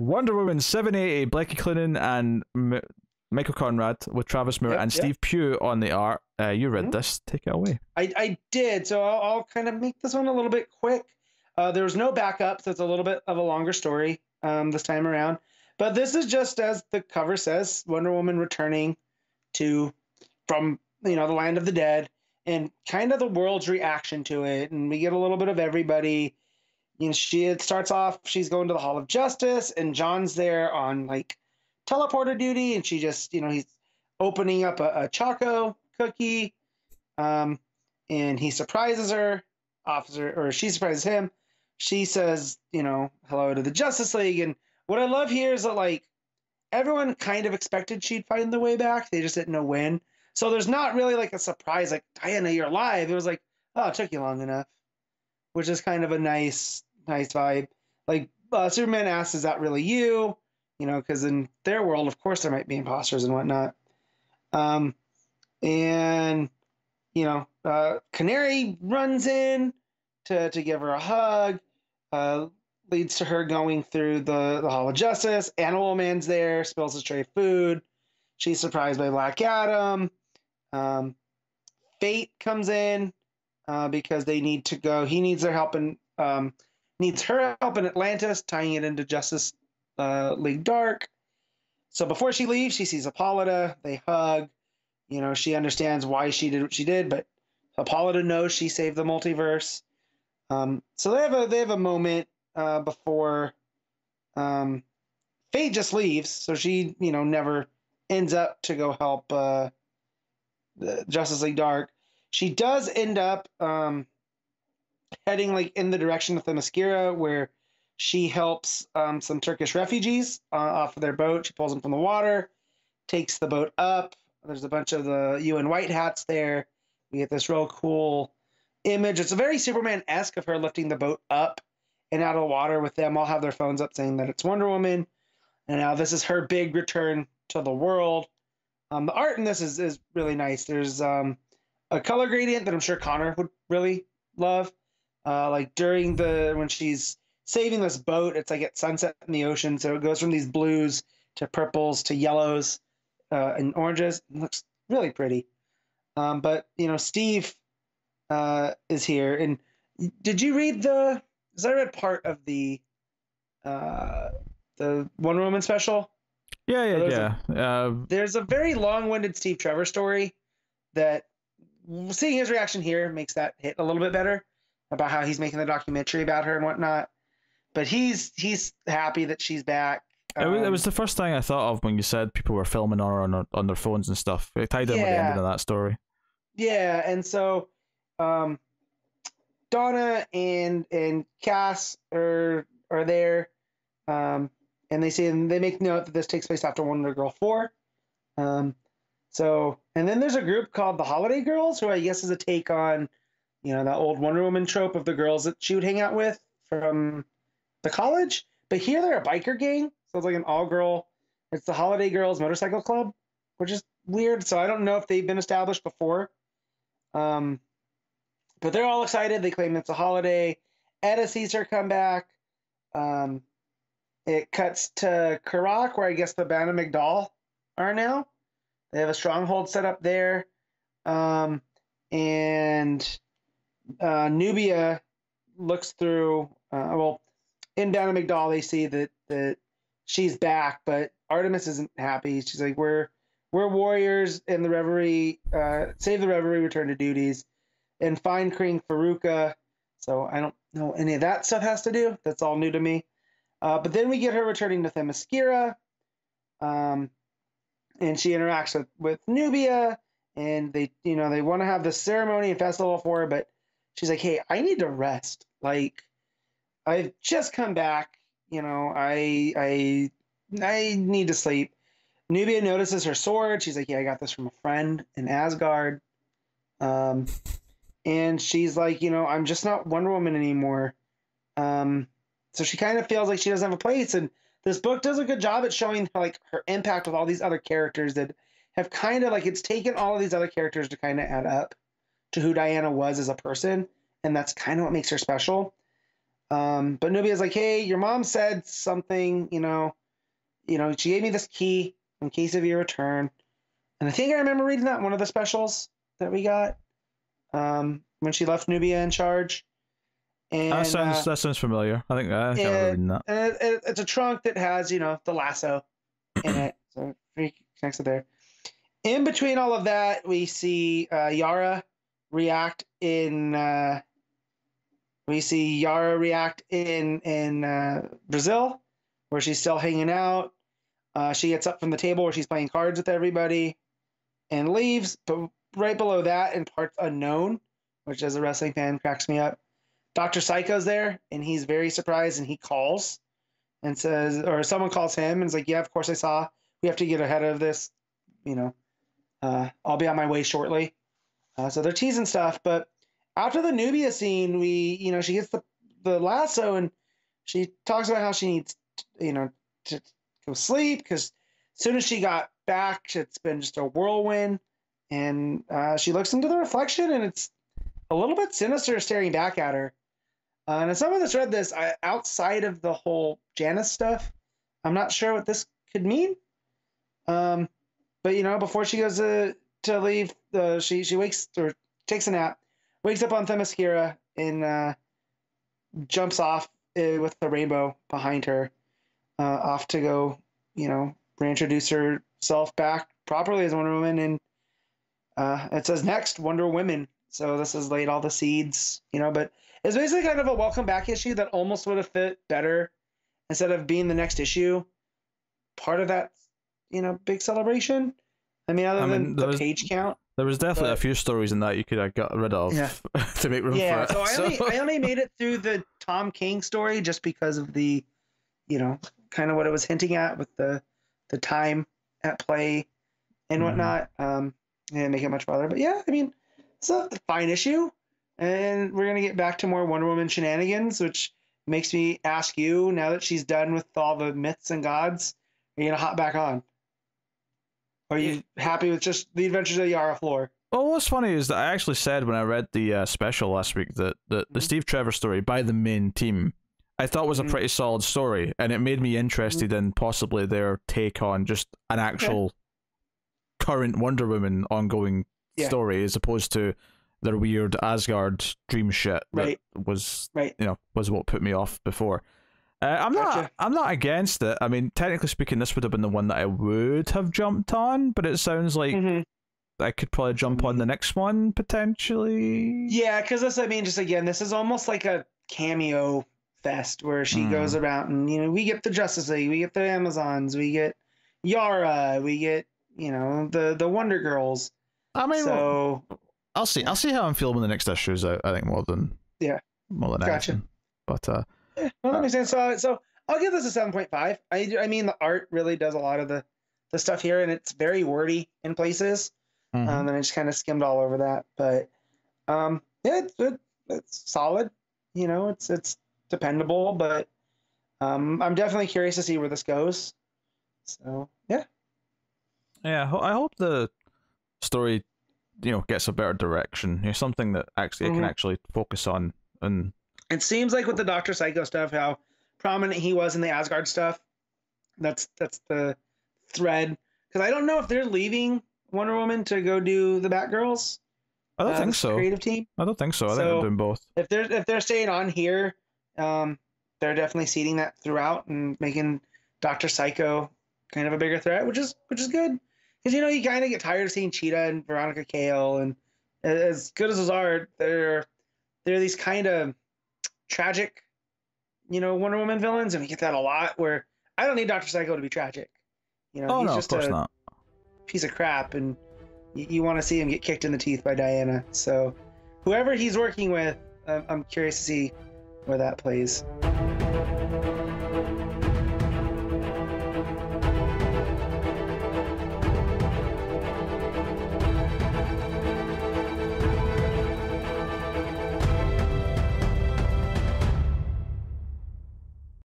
Wonder Woman 780, Blakey Cloonan and Michael Conrad with Travis Moore and Steve Pugh on the art. You read this. Take it away. I did, so I'll kind of make this one a little bit quick. There was no backup, so it's a little bit of a longer story this time around. But this is just as the cover says, Wonder Woman returning from the land of the dead, and kind of the world's reaction to it. And we get a little bit of everybody. It starts off, she's going to the Hall of Justice, and John's there on like teleporter duty, and she just, he's opening up a Choco cookie, and he surprises her, or she surprises him. She says, hello to the Justice League. And what I love here is that, like, everyone kind of expected she'd find the way back. They just didn't know when. So there's not really, like, a surprise, like, Diana, you're alive. It was like, oh, it took you long enough, which is kind of a nice vibe. Like, Superman asks, is that really you? Because in their world, of course, there might be imposters and whatnot. Canary runs in to give her a hug. Leads to her going through the Hall of Justice. Animal Man's there, spills his tray of food. She's surprised by Black Adam. Fate comes in because they need to go. He needs their help and needs her help in Atlantis, tying it into Justice League Dark. So before she leaves, she sees Hippolyta. They hug. She understands why she did what she did, but Hippolyta knows she saved the multiverse. So they have a moment before Fate just leaves, so she never ends up to go help the Justice League Dark. She does end up heading like in the direction of Themyscira, where she helps some Turkish refugees off of their boat. She pulls them from the water, takes the boat up. There's a bunch of the UN White Hats there. We get this real cool image. It's a very Superman-esque of her lifting the boat up and out of the water with them all have their phones up saying that it's Wonder Woman. And now this is her big return to the world. The art in this is really nice. There's a color gradient that I'm sure Connor would really love. Like when she's saving this boat, it's like at sunset in the ocean. So it goes from these blues to purples to yellows and oranges. It looks really pretty. But Steve is here. And did you read because I read part of the Wonder Woman special. There's a very long-winded Steve Trevor story that, seeing his reaction here makes that hit a little bit better about how he's making the documentary about her and whatnot. But he's happy that she's back. It was the first thing I thought of when you said people were filming her on their phones and stuff. It tied in with the ending of that story. Yeah, and so Donna and Cass are there, and they make note that this takes place after Wonder Girl 4. And then there's a group called the Holiday Girls, who I guess is a take on that old Wonder Woman trope of the girls that she would hang out with from the college. But here they're a biker gang, so it's like an all-girl. It's the Holiday Girls Motorcycle Club, which is weird. So I don't know if they've been established before. But they're all excited. They claim it's a holiday. Etta sees her come back. It cuts to Karak, where I guess the Band of Migdal are now. They have a stronghold set up there. And Nubia looks through. In Band of Migdal, they see that she's back, but Artemis isn't happy. She's like, we're warriors in the Reverie. Save the Reverie, return to duties. And find King Faruka. So I don't know any of that stuff has to do. That's all new to me. But then we get her returning to Themyscira. And she interacts with Nubia. And they want to have this ceremony and festival for her. But she's like, hey, I need to rest. Like, I've just come back. I need to sleep. Nubia notices her sword. She's like, yeah, I got this from a friend in Asgard. And she's like, I'm just not Wonder Woman anymore. So she kind of feels like she doesn't have a place. And this book does a good job at showing her impact with all these other characters that have kind of it's taken all of these other characters to kind of add up to who Diana was as a person. And that's kind of what makes her special. But Nubia's like, hey, your mom said something, she gave me this key in case of your return. And I think I remember reading that in one of the specials that we got when she left Nubia in charge. And that sounds familiar. I think I remember reading that. And it's a trunk that has, the lasso in it. So it connects it there. In between all of that, we see Yara react in Brazil, where she's still hanging out. She gets up from the table where she's playing cards with everybody and leaves. But right below that, in parts unknown, which as a wrestling fan cracks me up, Dr. Psycho's there, and he's very surprised, and he calls and says, or someone calls him and is like, yeah, of course I saw. We have to get ahead of this. I'll be on my way shortly. So they're teasing stuff. But after the Nubia scene, she gets the lasso, and she talks about how she needs, to go sleep, because as soon as she got back, it's been just a whirlwind. And she looks into the reflection, and it's a little bit sinister staring back at her. And as someone that's read this, outside of the whole Janice stuff, I'm not sure what this could mean. But before she goes to leave, she wakes or takes a nap, wakes up on Themyscira, and jumps off with the rainbow behind her, off to go, reintroduce herself back properly as Wonder Woman. And it says next Wonder Women. So this has laid all the seeds, but it's basically kind of a welcome back issue that almost would have fit better instead of being the next issue. Part of that, big celebration. Other than the page count. There was definitely a few stories in that you could have got rid of to make room for it. So I only made it through the Tom King story just because of the, kind of what it was hinting at with the time at play and whatnot. And make it much farther. But yeah, it's a fine issue. And we're going to get back to more Wonder Woman shenanigans, which makes me ask you, now that she's done with all the myths and gods, are you going to hop back on? Or are you happy with just the Adventures of Yara Flor? Well, what's funny is that I actually said when I read the special last week that the Steve Trevor story by the main team, I thought was a pretty solid story, and it made me interested in possibly their take on just an actual current Wonder Woman ongoing story, as opposed to their weird Asgard dream shit that was what put me off before. I'm not against it. Technically speaking, this would have been the one that I would have jumped on, but it sounds like I could probably jump on the next one potentially. Yeah, because this is almost like a cameo fest where she goes around and we get the Justice League, we get the Amazons, we get Yara, we get the Wonder Girls. I'll see how I'm feeling when the next issue is out. I think more than anything. But that makes sense. So I'll give this a 7.5. The art really does a lot of the stuff here, and it's very wordy in places. And I just kind of skimmed all over that, but it's solid. It's dependable, but I'm definitely curious to see where this goes. So yeah. I hope the story gets a better direction. Something that actually it can actually focus on. And it seems like with the Dr. Psycho stuff, how prominent he was in the Asgard stuff. That's the thread. Because I don't know if they're leaving Wonder Woman to go do the Batgirls. I don't think so. Creative team. I don't think so. I think they're doing both. If they're staying on here, they're definitely seeding that throughout and making Dr. Psycho kind of a bigger threat, which is good. Because you kind of get tired of seeing Cheetah and Veronica Cale, and as good as those are, they're these kind of tragic, Wonder Woman villains, and we get that a lot. Where I don't need Dr. Psycho to be tragic. He's just a piece of crap, and you want to see him get kicked in the teeth by Diana. So, whoever he's working with, I'm curious to see where that plays.